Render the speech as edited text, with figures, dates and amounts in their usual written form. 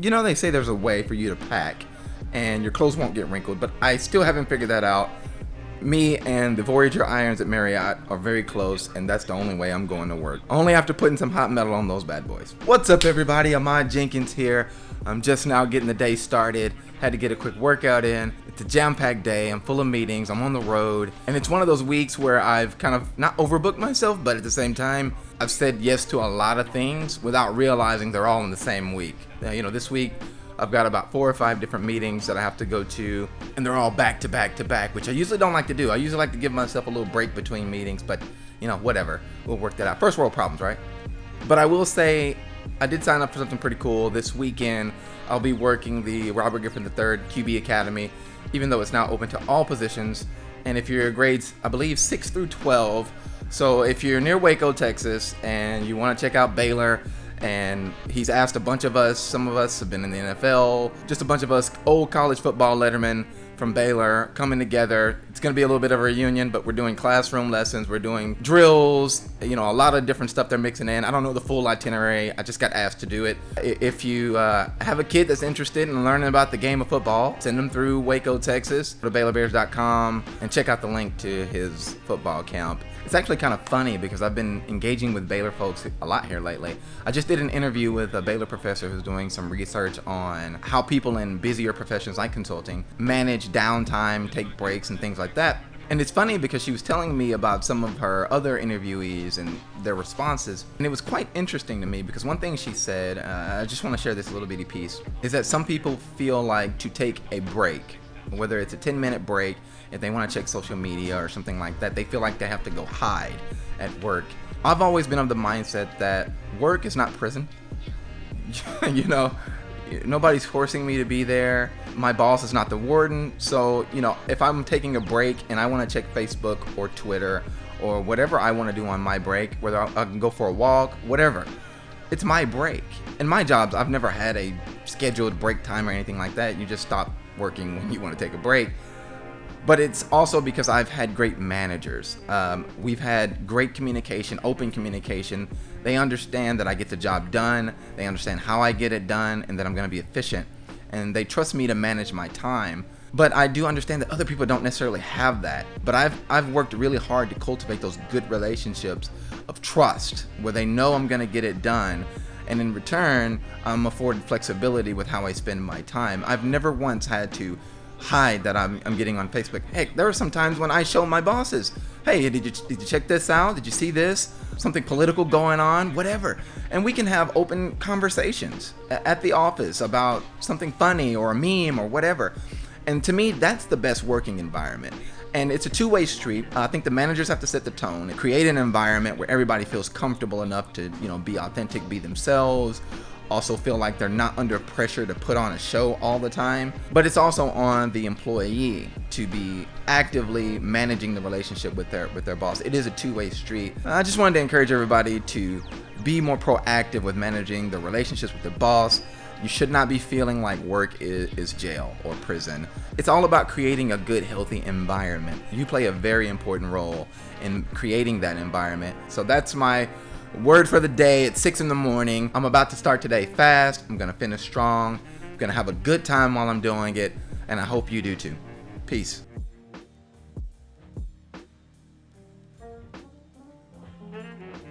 You know, they say there's a way for you to pack and your clothes won't get wrinkled, but I still haven't figured that out. Me and the Voyager irons at Marriott are very close, and that's the only way I'm going to work. Only after putting some hot metal on those bad boys. What's up, everybody? Ahmad Jenkins here. I'm just now getting the day started. Had to get a quick workout in. It's a jam-packed day. I'm full of meetings. I'm on the road. And it's one of those weeks where I've kind of not overbooked myself, but at the same time, I've said yes to a lot of things without realizing they're all in the same week. You know, this week, I've got about 4 or 5 different meetings that I have to go to, and they're all back to back to back, which I usually don't like to do. I usually like to give myself a little break between meetings, but you know, whatever. We'll work that out. First world problems, right? But I will say, I did sign up for something pretty cool. This weekend, I'll be working the Robert Griffin III QB Academy, even though it's now open to all positions. And if you're grades, I believe 6 through 12, so if you're near Waco, Texas, and you want to check out Baylor, and he's asked a bunch of us, some of us have been in the NFL, just a bunch of us old college football lettermen from Baylor coming together. It's going to be a little bit of a reunion, but we're doing classroom lessons, we're doing drills, you know, a lot of different stuff they're mixing in. I don't know the full itinerary, I just got asked to do it. If you have a kid that's interested in learning about the game of football, send them through Waco, Texas, go to BaylorBears.com and check out the link to his football camp. It's actually kind of funny because I've been engaging with Baylor folks a lot here lately. I just did an interview with a Baylor professor who's doing some research on how people in busier professions like consulting manage downtime, take breaks, and things like that. And it's funny because she was telling me about some of her other interviewees and their responses. And it was quite interesting to me because one thing she said, I just want to share this little bitty piece, is that some people feel like to take a break, whether it's a 10-minute break, if they want to check social media or something like that, they feel like they have to go hide at work. I've always been of the mindset that work is not prison. You know, nobody's forcing me to be there. My boss is not the warden. So, you know, if I'm taking a break and I want to check Facebook or Twitter or whatever I want to do on my break, whether I can go for a walk, whatever, it's my break. In my jobs, I've never had a scheduled break time or anything like that. You just stop working when you want to take a break. But it's also because I've had great managers. We've had great communication, open communication. They understand that I get the job done. They understand how I get it done and that I'm going to be efficient. And they trust me to manage my time. But I do understand that other people don't necessarily have that. But I've worked really hard to cultivate those good relationships of trust where they know I'm going to get it done. And in return, I'm afforded flexibility with how I spend my time. I've never once had to hide that I'm getting on Facebook. Heck, there are some times when I show my bosses, hey, did you check this out? Did you see this? Something political going on? Whatever. And we can have open conversations at the office about something funny or a meme or whatever. And to me, that's the best working environment. And it's a two-way street. I think the managers have to set the tone and create an environment where everybody feels comfortable enough to, you know, be authentic, be themselves, also feel like they're not under pressure to put on a show all the time. But it's also on the employee to be actively managing the relationship with their boss. It is a two-way street. I just wanted to encourage everybody to be more proactive with managing the relationships with their boss. You should not be feeling like work is jail or prison. It's all about creating a good, healthy environment. You play a very important role in creating that environment. So that's my word for the day. It's 6 in the morning. I'm about to start today fast. I'm going to finish strong. I'm going to have a good time while I'm doing it. And I hope you do too. Peace.